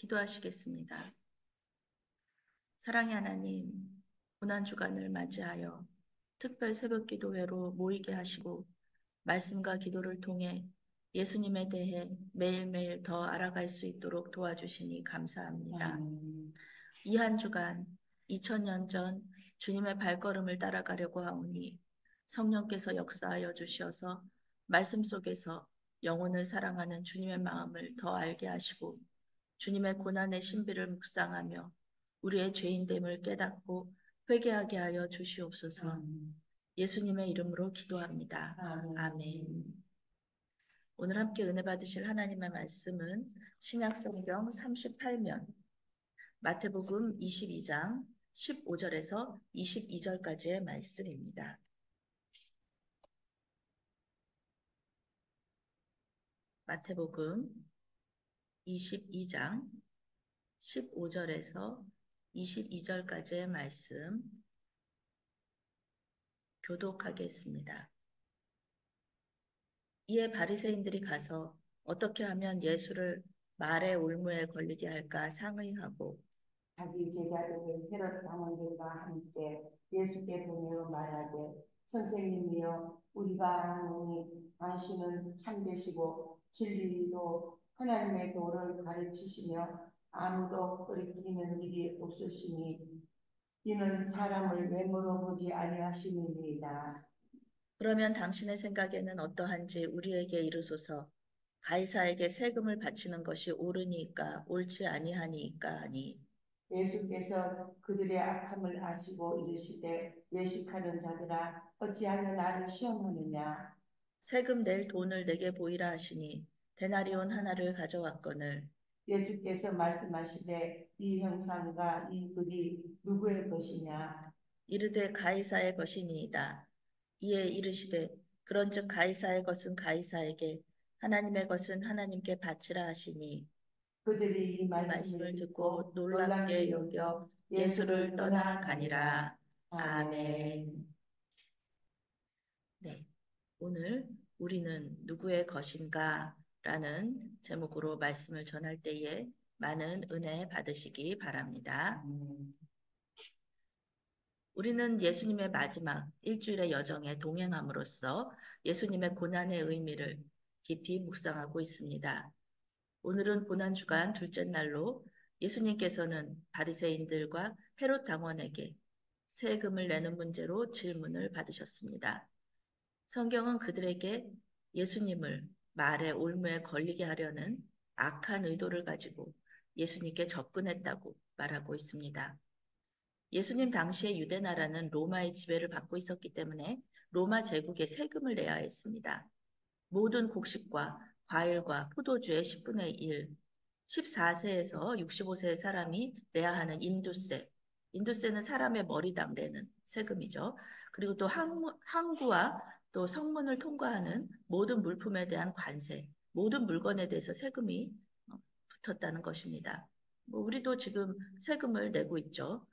기도하시겠습니다. 사랑의 하나님, 고난주간을 맞이하여 특별 새벽기도회로 모이게 하시고 말씀과 기도를 통해 예수님에 대해 매일매일 더 알아갈 수 있도록 도와주시니 감사합니다. 이 한 주간 2000년 전 주님의 발걸음을 따라가려고 하오니 성령께서 역사하여 주시어서 말씀 속에서 영혼을 사랑하는 주님의 마음을 더 알게 하시고 주님의 고난의 신비를 묵상하며 우리의 죄인됨을 깨닫고 회개하게 하여 주시옵소서. 예수님의 이름으로 기도합니다. 아멘. 오늘 함께 은혜 받으실 하나님의 말씀은 신약성경 38면 마태복음 22장 15절에서 22절까지의 말씀입니다. 마태복음 22장 15절에서 22절까지의 말씀 교독하겠습니다. 이에 바리새인들이 가서 어떻게 하면 예수를 말의 올무에 걸리게 할까 상의하고 자기 제자들을 헤롯 당원들과 함께 예수께 보내어 말하되 선생님이여 우리가 아노니 당신은 참되시고 진리로 하나님의 도를 가르치시며 아무도 거리끼는 일이 없으시니 이는 사람을 외모로 보지 아니하심이니이다. 그러면 당신의 생각에는 어떠한지 우리에게 이르소서. 가이사에게 세금을 바치는 것이 옳으니까 옳지 아니하니까 하니 예수께서 그들의 악함을 아시고 이르시되 외식하는 자들아 어찌하여 나를 시험하느냐. 세금 낼 돈을 내게 보이라 하시니 데나리온 하나를 가져왔거늘 예수께서 말씀하시되 이 형상과 이 글이 누구의 것이냐. 이르되 가이사의 것이니이다. 이에 이르시되 그런즉 가이사의 것은 가이사에게 하나님의 것은 하나님께 바치라 하시니 그들이 이 이 말씀을 말씀을 듣고 듣고 놀랍게 놀랍게 여겨 여겨 예수를 예수를 떠나가니라. 떠나가니라. 아멘. 아멘. 네, 오늘 우리는 누구의 것인가? 라는 제목으로 말씀을 전할 때에 많은 은혜 받으시기 바랍니다. 우리는 예수님의 마지막 일주일의 여정에 동행함으로써 예수님의 고난의 의미를 깊이 묵상하고 있습니다. 오늘은 고난주간 둘째 날로 예수님께서는 바리새인들과 헤롯 당원에게 세금을 내는 문제로 질문을 받으셨습니다. 성경은 그들에게 예수님을 말의 올무에 걸리게 하려는 악한 의도를 가지고 예수님께 접근했다고 말하고 있습니다. 예수님 당시의 유대 나라는 로마의 지배를 받고 있었기 때문에 로마 제국에 세금을 내야 했습니다. 모든 곡식과 과일과 포도주의 10분의 1, 14세에서 65세의 사람이 내야 하는 인두세. 인두세는 사람의 머리당 내는 세금이죠. 그리고 또 항구와 또 성문을 통과하는 모든 물품에 대한 관세, 모든 물건에 대해서 세금이 붙었다는 것입니다. 우리도 지금 세금을 내고 있죠.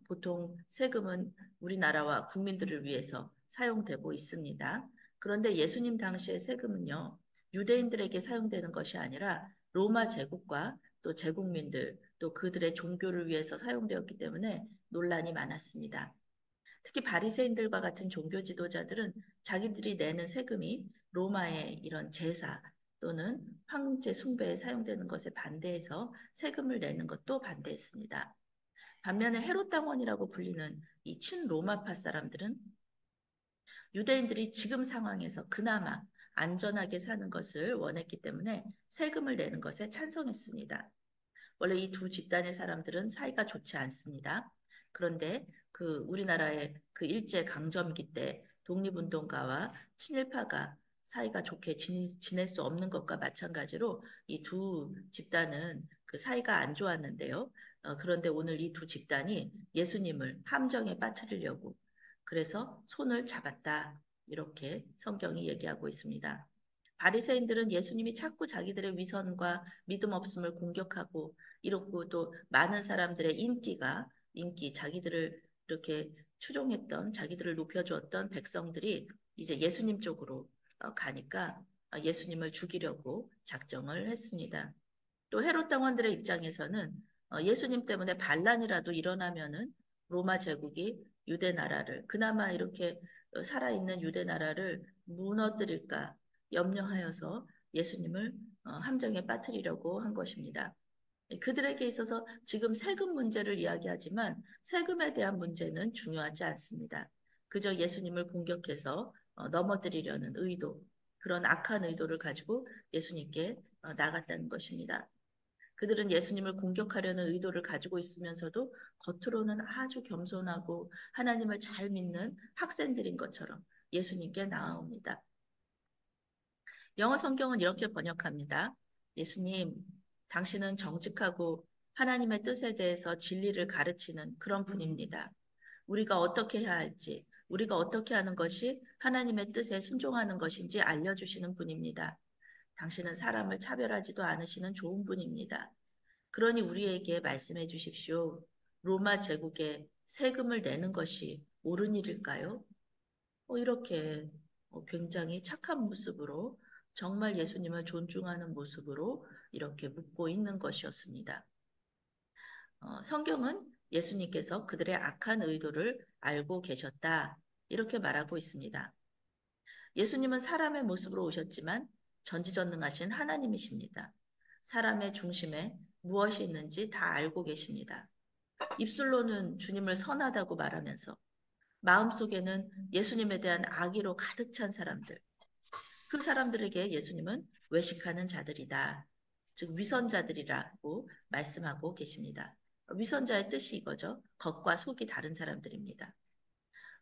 보통 세금은 우리나라와 국민들을 위해서 사용되고 있습니다. 그런데 예수님 당시의 세금은요, 유대인들에게 사용되는 것이 아니라 로마 제국과 또 제국민들, 또 그들의 종교를 위해서 사용되었기 때문에 논란이 많았습니다. 특히 바리새인들과 같은 종교 지도자들은 자기들이 내는 세금이 로마의 이런 제사 또는 황제 숭배에 사용되는 것에 반대해서 세금을 내는 것도 반대했습니다. 반면에 헤롯 당원이라고 불리는 이 친로마파 사람들은 유대인들이 지금 상황에서 그나마 안전하게 사는 것을 원했기 때문에 세금을 내는 것에 찬성했습니다. 원래 이 두 집단의 사람들은 사이가 좋지 않습니다. 그런데 그 우리나라의 그 일제 강점기 때 독립운동가와 친일파가 사이가 좋게 지낼 수 없는 것과 마찬가지로 이 두 집단은 그 사이가 안 좋았는데요. 그런데 오늘 이 두 집단이 예수님을 함정에 빠뜨리려고 그래서 손을 잡았다. 이렇게 성경이 얘기하고 있습니다. 바리새인들은 예수님이 자꾸 자기들의 위선과 믿음 없음을 공격하고 이렇고 또 많은 사람들의 인기, 자기들을 이렇게 추종했던, 자기들을 높여주었던 백성들이 이제 예수님 쪽으로 가니까 예수님을 죽이려고 작정을 했습니다. 또 헤롯 당원들의 입장에서는 예수님 때문에 반란이라도 일어나면은 로마 제국이 유대 나라를 그나마 이렇게 살아있는 유대 나라를 무너뜨릴까 염려하여서 예수님을 함정에 빠뜨리려고 한 것입니다. 그들에게 있어서 지금 세금 문제를 이야기하지만 세금에 대한 문제는 중요하지 않습니다. 그저 예수님을 공격해서 넘어뜨리려는 의도, 그런 악한 의도를 가지고 예수님께 나갔다는 것입니다. 그들은 예수님을 공격하려는 의도를 가지고 있으면서도 겉으로는 아주 겸손하고 하나님을 잘 믿는 학생들인 것처럼 예수님께 나아옵니다. 영어 성경은 이렇게 번역합니다. 예수님, 당신은 정직하고 하나님의 뜻에 대해서 진리를 가르치는 그런 분입니다. 우리가 어떻게 해야 할지, 우리가 어떻게 하는 것이 하나님의 뜻에 순종하는 것인지 알려주시는 분입니다. 당신은 사람을 차별하지도 않으시는 좋은 분입니다. 그러니 우리에게 말씀해 주십시오. 로마 제국에 세금을 내는 것이 옳은 일일까요? 이렇게 굉장히 착한 모습으로 정말 예수님을 존중하는 모습으로 이렇게 묻고 있는 것이었습니다. 성경은 예수님께서 그들의 악한 의도를 알고 계셨다. 이렇게 말하고 있습니다. 예수님은 사람의 모습으로 오셨지만 전지전능하신 하나님이십니다. 사람의 중심에 무엇이 있는지 다 알고 계십니다. 입술로는 주님을 선하다고 말하면서 마음속에는 예수님에 대한 악의로 가득 찬 사람들, 그 사람들에게 예수님은 외식하는 자들이다. 즉 위선자들이라고 말씀하고 계십니다. 위선자의 뜻이 이거죠. 겉과 속이 다른 사람들입니다.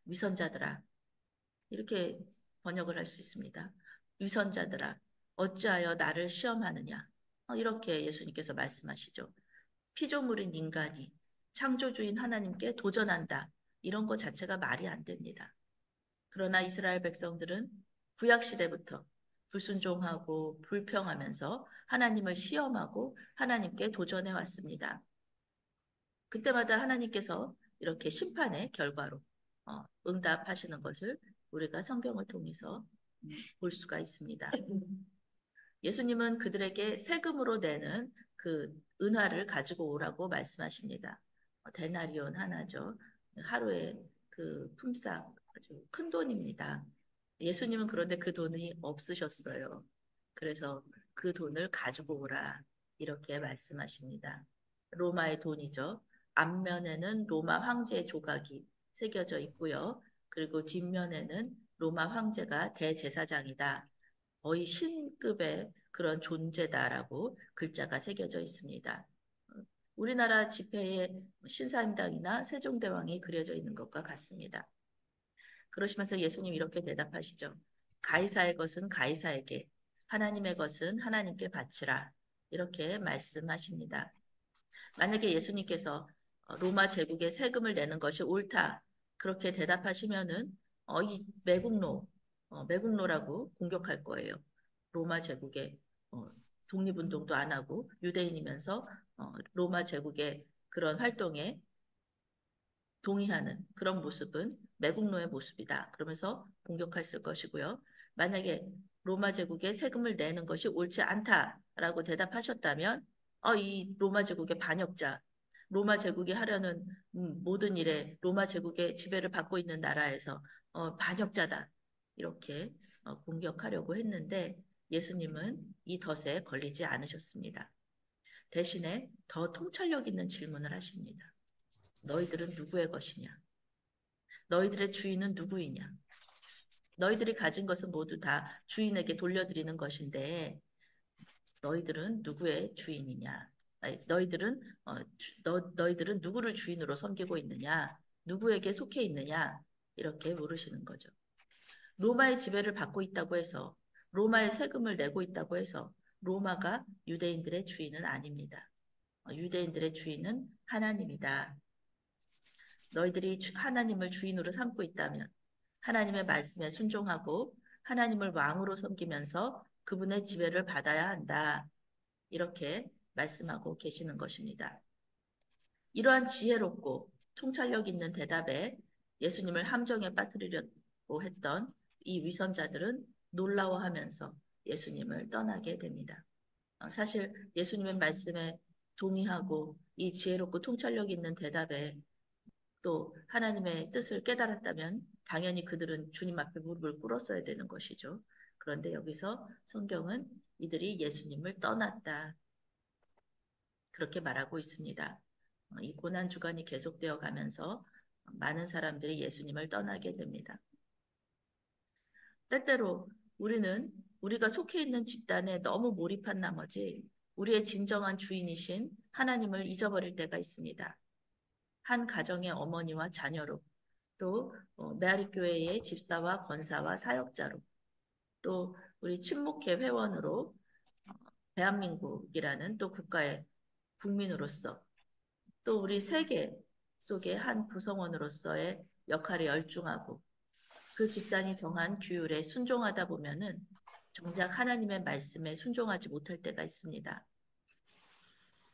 위선자들아, 이렇게 번역을 할 수 있습니다. 위선자들아, 어찌하여 나를 시험하느냐. 이렇게 예수님께서 말씀하시죠. 피조물인 인간이 창조주인 하나님께 도전한다. 이런 것 자체가 말이 안 됩니다. 그러나 이스라엘 백성들은 구약시대부터 불순종하고 불평하면서 하나님을 시험하고 하나님께 도전해 왔습니다. 그때마다 하나님께서 이렇게 심판의 결과로 응답하시는 것을 우리가 성경을 통해서 볼 수가 있습니다. 예수님은 그들에게 세금으로 내는 그 은화를 가지고 오라고 말씀하십니다. 데나리온 하나죠. 하루에 그 품삯 아주 큰 돈입니다. 예수님은 그런데 그 돈이 없으셨어요. 그래서 그 돈을 가지고 오라 이렇게 말씀하십니다. 로마의 돈이죠. 앞면에는 로마 황제의 조각이 새겨져 있고요. 그리고 뒷면에는 로마 황제가 대제사장이다. 거의 신급의 그런 존재다라고 글자가 새겨져 있습니다. 우리나라 지폐에 신사임당이나 세종대왕이 그려져 있는 것과 같습니다. 그러시면서 예수님 이렇게 대답하시죠. 가이사의 것은 가이사에게, 하나님의 것은 하나님께 바치라. 이렇게 말씀하십니다. 만약에 예수님께서 로마 제국에 세금을 내는 것이 옳다. 그렇게 대답하시면은 이 매국노라고 공격할 거예요. 로마 제국에 독립운동도 안 하고 유대인이면서 로마 제국의 그런 활동에 동의하는 그런 모습은 매국노의 모습이다. 그러면서 공격했을 것이고요. 만약에 로마 제국에 세금을 내는 것이 옳지 않다라고 대답하셨다면 이 로마 제국의 반역자, 로마 제국이 하려는 모든 일에 로마 제국의 지배를 받고 있는 나라에서 반역자다. 이렇게 공격하려고 했는데 예수님은 이 덫에 걸리지 않으셨습니다. 대신에 더 통찰력 있는 질문을 하십니다. 너희들은 누구의 것이냐? 너희들의 주인은 누구이냐? 너희들이 가진 것은 모두 다 주인에게 돌려드리는 것인데 너희들은 누구의 주인이냐? 아니, 너희들은 누구를 주인으로 섬기고 있느냐? 누구에게 속해 있느냐? 이렇게 물으시는 거죠. 로마의 지배를 받고 있다고 해서 로마의 세금을 내고 있다고 해서 로마가 유대인들의 주인은 아닙니다. 유대인들의 주인은 하나님이다. 너희들이 하나님을 주인으로 삼고 있다면 하나님의 말씀에 순종하고 하나님을 왕으로 섬기면서 그분의 지배를 받아야 한다. 이렇게 말씀하고 계시는 것입니다. 이러한 지혜롭고 통찰력 있는 대답에 예수님을 함정에 빠뜨리려고 했던 이 위선자들은 놀라워하면서 예수님을 떠나게 됩니다. 사실 예수님의 말씀에 동의하고 이 지혜롭고 통찰력 있는 대답에 또 하나님의 뜻을 깨달았다면 당연히 그들은 주님 앞에 무릎을 꿇었어야 되는 것이죠. 그런데 여기서 성경은 이들이 예수님을 떠났다. 그렇게 말하고 있습니다. 이 고난 주간이 계속되어 가면서 많은 사람들이 예수님을 떠나게 됩니다. 때때로 우리는 우리가 속해 있는 집단에 너무 몰입한 나머지 우리의 진정한 주인이신 하나님을 잊어버릴 때가 있습니다. 한 가정의 어머니와 자녀로, 또 메아리 교회의 집사와 권사와 사역자로, 또 우리 친목회 회원으로 대한민국이라는 또 국가의 국민으로서, 또 우리 세계 속의 한 구성원으로서의 역할에 열중하고 그 집단이 정한 규율에 순종하다 보면은 정작 하나님의 말씀에 순종하지 못할 때가 있습니다.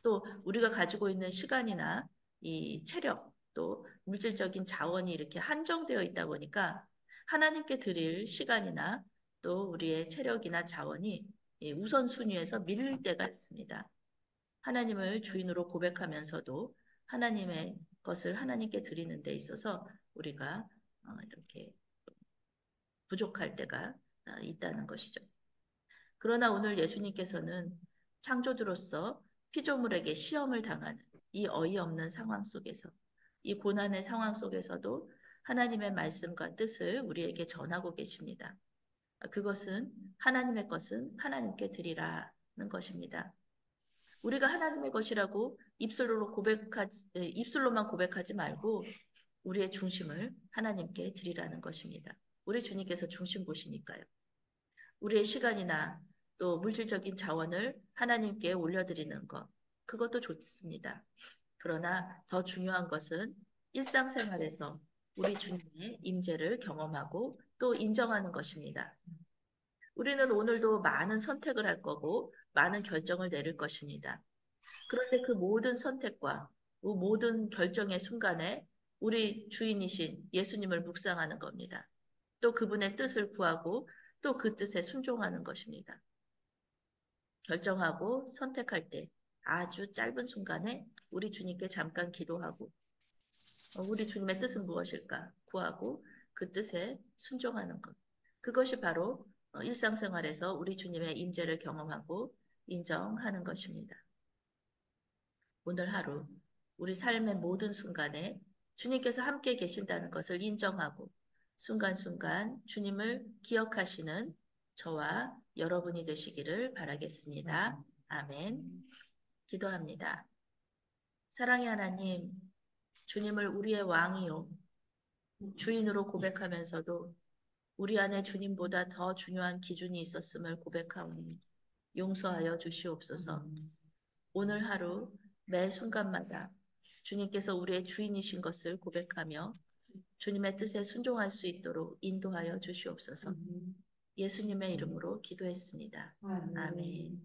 또 우리가 가지고 있는 시간이나 이 체력, 또 물질적인 자원이 이렇게 한정되어 있다 보니까 하나님께 드릴 시간이나 또 우리의 체력이나 자원이 이 우선순위에서 밀릴 때가 있습니다. 하나님을 주인으로 고백하면서도 하나님의 것을 하나님께 드리는 데 있어서 우리가 이렇게 부족할 때가 있다는 것이죠. 그러나 오늘 예수님께서는 창조주로서 피조물에게 시험을 당하는 이 어이없는 상황 속에서, 이 고난의 상황 속에서도 하나님의 말씀과 뜻을 우리에게 전하고 계십니다. 그것은 하나님의 것은 하나님께 드리라는 것입니다. 우리가 하나님의 것이라고 입술로만 고백하지 말고 우리의 중심을 하나님께 드리라는 것입니다. 우리 주님께서 중심 보시니까요. 우리의 시간이나 또 물질적인 자원을 하나님께 올려드리는 것, 그것도 좋습니다. 그러나 더 중요한 것은 일상생활에서 우리 주님의 임재를 경험하고 또 인정하는 것입니다. 우리는 오늘도 많은 선택을 할 거고 많은 결정을 내릴 것입니다. 그런데 그 모든 선택과 그 모든 결정의 순간에 우리 주인이신 예수님을 묵상하는 겁니다. 또 그분의 뜻을 구하고 또 그 뜻에 순종하는 것입니다. 결정하고 선택할 때 아주 짧은 순간에 우리 주님께 잠깐 기도하고 우리 주님의 뜻은 무엇일까 구하고 그 뜻에 순종하는 것. 그것이 바로 일상생활에서 우리 주님의 임재를 경험하고 인정하는 것입니다. 오늘 하루 우리 삶의 모든 순간에 주님께서 함께 계신다는 것을 인정하고 순간순간 주님을 기억하시는 저와 여러분이 되시기를 바라겠습니다. 아멘. 기도합니다. 사랑의 하나님, 주님을 우리의 왕이요, 주인으로 고백하면서도 우리 안에 주님보다 더 중요한 기준이 있었음을 고백하오니 용서하여 주시옵소서. 오늘 하루 매 순간마다 주님께서 우리의 주인이신 것을 고백하며 주님의 뜻에 순종할 수 있도록 인도하여 주시옵소서. 예수님의 이름으로 기도했습니다. 아멘.